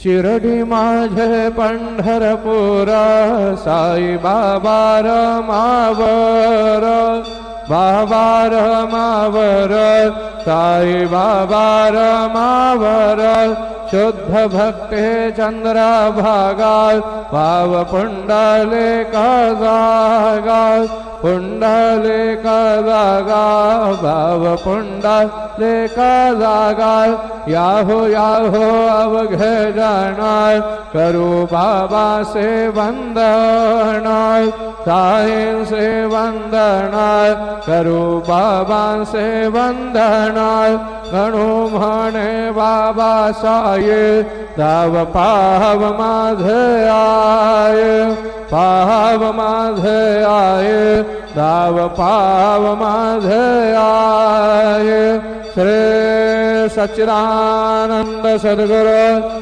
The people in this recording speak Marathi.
शिरडी माझे पंढरपूर साई बाबा रमावर बाबा रमावर साई बाबा रमावर शुद्ध भक्ते चंद्रभागा भाव पुंडलिका जागा पुंडलिका जागा भाव पुंडलिका जागा याहो याहो अवघे जाणार करू बाबा से वंदना साईं से वंदना करू बाबा से वंदना गणू म्हणे बाबा साई दाव पाव माझे आये पाव माझे आये दाव पाव माझे आये श्री सच्चिदानंद सद्गुरु